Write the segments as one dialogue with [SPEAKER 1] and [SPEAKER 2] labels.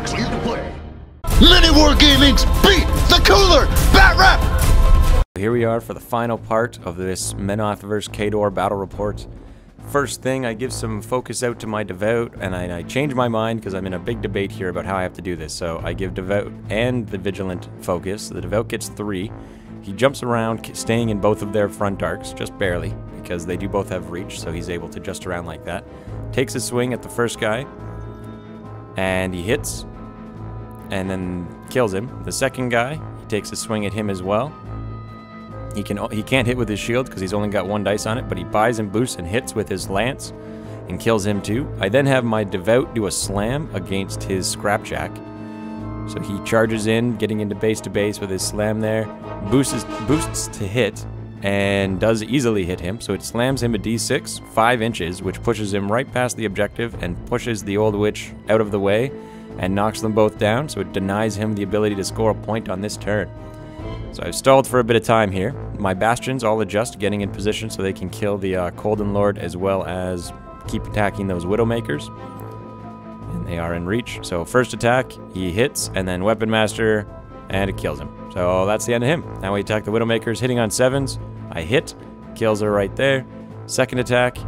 [SPEAKER 1] clear to play. MiniWarGaming's Beat the Cooler Bat Rap!
[SPEAKER 2] Here we are for the final part of this Menoth vs. Khador battle report. First thing, I give some focus out to my Devout, and I change my mind because I'm in a big debate here about how I have to do this. So I give Devout and the Vigilant focus. The Devout gets 3. He jumps around, staying in both of their front arcs, just barely, because they do both have reach, so he's able to just around like that. Takes a swing at the first guy, and he hits, and then kills him. The second guy, he takes a swing at him as well. He can't hit with his shield because he's only got 1 dice on it, but he buys and boosts and hits with his lance and kills him too. I then have my Devout do a slam against his Scrapjack. So he charges in, getting into base to base with his slam there, boosts to hit, and does easily hit him. So it slams him a d6, 5 inches, which pushes him right past the objective and pushes the Old Witch out of the way and knocks them both down. So it denies him the ability to score a point on this turn. So I've stalled for a bit of time here. My Bastions all adjust, getting in position so they can kill the Colden Lord as well as keep attacking those Widowmakers. And they are in reach. So first attack, he hits, and then Weapon Master, and it kills him. So that's the end of him. Now we attack the Widowmakers, hitting on 7s. I hit, kills her right there. Second attack,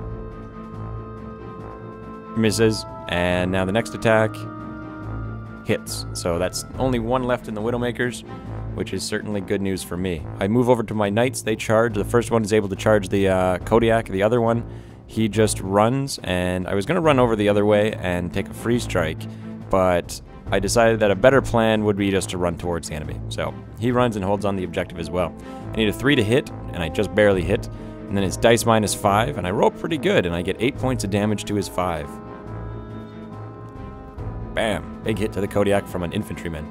[SPEAKER 2] misses, and now the next attack hits. So that's only 1 left in the Widowmakers, which is certainly good news for me. I move over to my Knights. They charge. The first one is able to charge the Kodiak. The other one, he just runs, and I was going to run over the other way and take a free strike, but I decided that a better plan would be just to run towards the enemy. So he runs and holds on the objective as well. I need a 3 to hit, and I just barely hit, and then it's dice minus 5, and I roll pretty good, and I get 8 points of damage to his 5. Bam! Big hit to the Kodiak from an infantryman.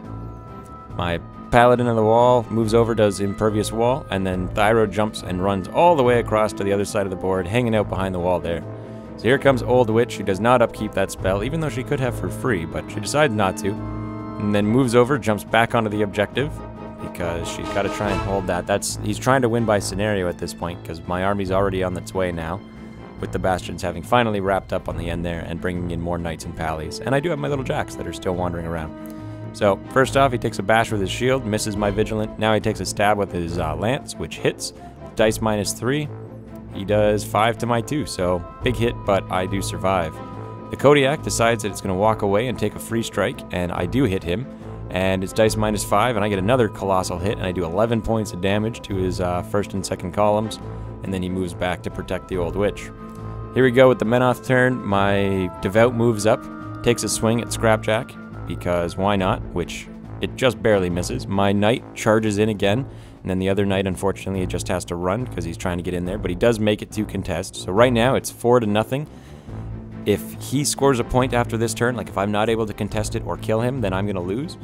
[SPEAKER 2] My Paladin of the Wall moves over, does Impervious Wall, and then Thyro jumps and runs all the way across to the other side of the board, hanging out behind the wall there. So here comes Old Witch, who does not upkeep that spell, even though she could have for free, but she decides not to. And then moves over, jumps back onto the objective, because she's got to try and hold that. He's trying to win by scenario at this point, because my army's already on its way now, with the Bastions having finally wrapped up on the end there and bringing in more Knights and Pallies. And I do have my little Jacks that are still wandering around. So, first off, he takes a bash with his shield, misses my Vigilant. Now he takes a stab with his lance, which hits. Dice minus 3. He does 5 to my 2, so big hit, but I do survive. The Kodiak decides that it's going to walk away and take a free strike, and I do hit him. And it's dice minus 5, and I get another colossal hit, and I do 11 points of damage to his first and second columns, and then he moves back to protect the Old Witch. Here we go with the Menoth turn. My Devout moves up, takes a swing at Scrapjack, because why not, which it just barely misses. My Knight charges in again, and then the other Knight, unfortunately, just has to run because he's trying to get in there, but he does make it to contest. So right now, it's 4-0. If he scores a point after this turn, like if I'm not able to contest it or kill him, then I'm going to lose.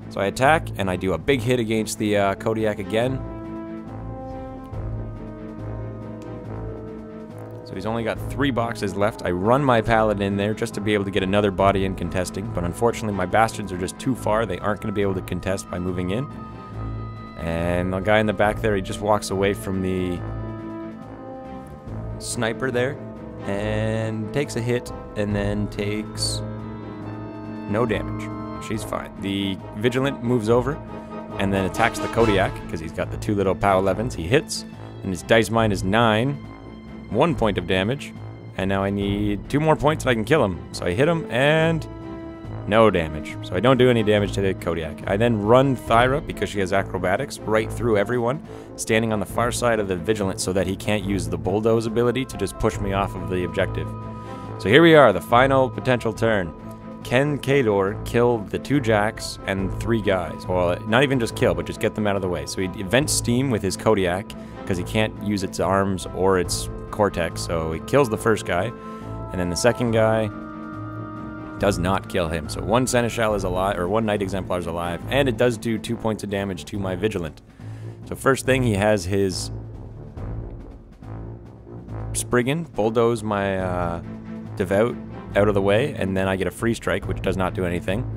[SPEAKER 2] So I attack, and I do a big hit against the Kodiak again. So he's only got 3 boxes left. I run my Paladin in there just to be able to get another body in contesting, but unfortunately my Bastions are just too far. They aren't going to be able to contest by moving in. And the guy in the back there, he just walks away from the sniper there and takes a hit and then takes no damage. She's fine. The Vigilant moves over and then attacks the Kodiak because he's got the 2 little POW 11s. He hits, and his dice minus 9. 1 point of damage, and now I need 2 more points and I can kill him. So I hit him, and no damage. So I don't do any damage to the Kodiak. I then run Thyra, because she has acrobatics, right through everyone, standing on the far side of the Vigilant so that he can't use the Bulldoze ability to just push me off of the objective. So here we are, the final potential turn. Can Khador kill the 2 Jacks and 3 guys? Well, not even just kill, but just get them out of the way. So he events Steam with his Kodiak, because he can't use its arms or its Cortex, so he kills the first guy, and then the second guy does not kill him. So 1 Seneschal is alive, or 1 Knight Exemplar is alive, and it does do 2 points of damage to my Vigilant. So first thing, he has his Spriggan bulldoze my Devout out of the way, and then I get a free strike, which does not do anything.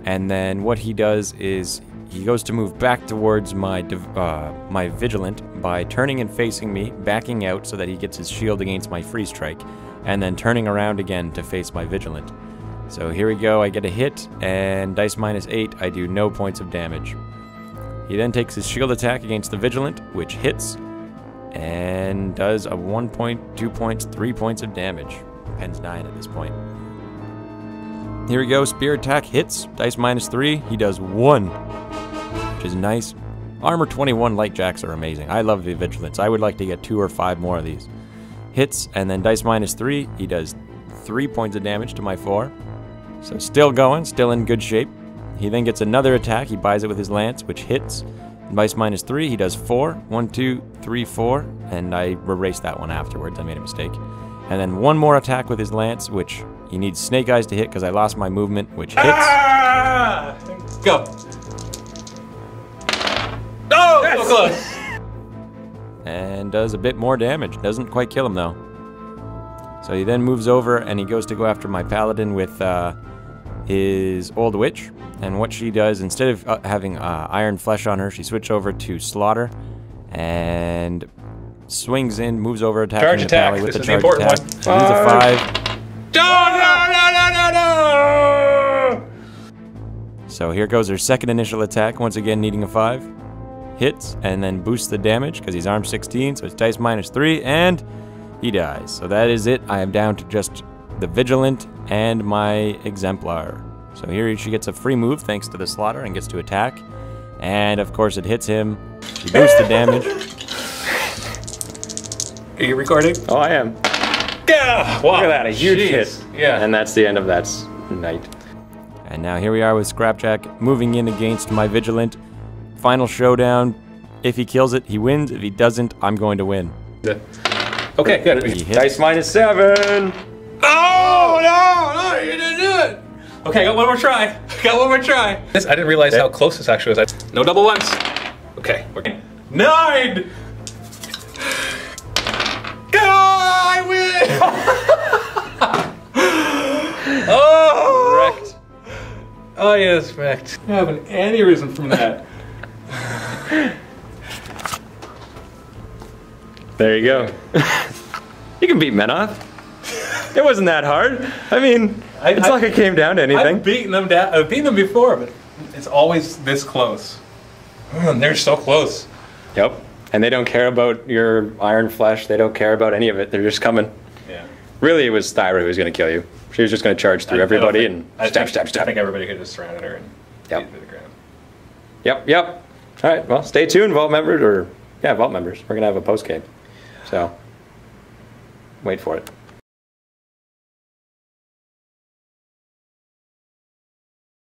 [SPEAKER 2] And then what he does is he goes to move back towards my Vigilant by turning and facing me, backing out so that he gets his shield against my free strike, and then turning around again to face my Vigilant. So here we go, I get a hit, and dice -8, I do no points of damage. He then takes his shield attack against the Vigilant, which hits, and does a 1 point, 2 points, 3 points of damage. Pen's 9 at this point. Here we go, spear attack hits, dice -3, he does 1, which is nice. Armor 21 light jacks are amazing. I love the Vigilants. I would like to get 2 or 5 more of these. Hits, and then dice -3, he does 3 points of damage to my 4. So still going, still in good shape. He then gets another attack, he buys it with his lance, which hits. Dice -3, he does 4. 1, 2, 3, 4, and I erased that one afterwards, I made a mistake. And then one more attack with his lance, which he needs Snake Eyes to hit because I lost my movement, which hits.
[SPEAKER 3] Ah! Go. Oh, yes! So close.
[SPEAKER 2] And does a bit more damage. Doesn't quite kill him though. So he then moves over and he goes to go after my paladin with his old witch. And what she does, instead of having iron flesh on her, she switches over to slaughter and swings in, moves over, attacking
[SPEAKER 3] charge
[SPEAKER 2] the
[SPEAKER 3] attack.
[SPEAKER 2] pally with
[SPEAKER 3] This
[SPEAKER 2] the
[SPEAKER 3] is the
[SPEAKER 2] charge
[SPEAKER 3] important
[SPEAKER 2] attack.
[SPEAKER 3] one.
[SPEAKER 2] He's a 5.
[SPEAKER 3] No!
[SPEAKER 2] So here goes her second initial attack, once again needing a 5. Hits, and then boosts the damage, because he's armed 16, so it's dice -3, and he dies. So that is it. I am down to just the Vigilant and my Exemplar. So here she gets a free move, thanks to the slaughter, and gets to attack. And of course it hits him. She boosts the damage.
[SPEAKER 3] Are you recording?
[SPEAKER 4] Oh, I am.
[SPEAKER 3] Yeah! Wow.
[SPEAKER 4] Look at that, a huge
[SPEAKER 3] Jeez.
[SPEAKER 4] hit.
[SPEAKER 3] Yeah.
[SPEAKER 4] And that's the end of that night.
[SPEAKER 2] And now here we are with Scrapjack moving in against my Vigilant. Final showdown. If he kills it, he wins. If he doesn't, I'm going to win.
[SPEAKER 3] Okay, good.
[SPEAKER 2] He hits.
[SPEAKER 4] Dice -7.
[SPEAKER 3] Oh, no, you didn't do it. Okay, got one more try. Got one more try. I didn't realize how close this actually was. No double ones. Okay, we're good. 9! Go! I win! Oh!
[SPEAKER 4] Wrecked.
[SPEAKER 3] Oh, yes, wrecked. I have an aneurysm from that.
[SPEAKER 4] There you go. You can beat Menoth. It wasn't that hard. I mean, it's not like it came down to anything.
[SPEAKER 3] I've beaten them down. I've beaten them before, but it's always this close. And they're so close.
[SPEAKER 4] Yep. And they don't care about your iron flesh. They don't care about any of it. They're just coming.
[SPEAKER 3] Yeah.
[SPEAKER 4] Really, it was Thyra who was going to kill you. She was just going to charge through everybody and stab, stab,
[SPEAKER 3] I
[SPEAKER 4] stab.
[SPEAKER 3] think everybody could have just surrounded her and
[SPEAKER 4] Yep.
[SPEAKER 3] beat her to the ground.
[SPEAKER 4] Yep. All right, well, stay tuned, Vault members, Vault members. We're going to have a post-game. So, wait for it.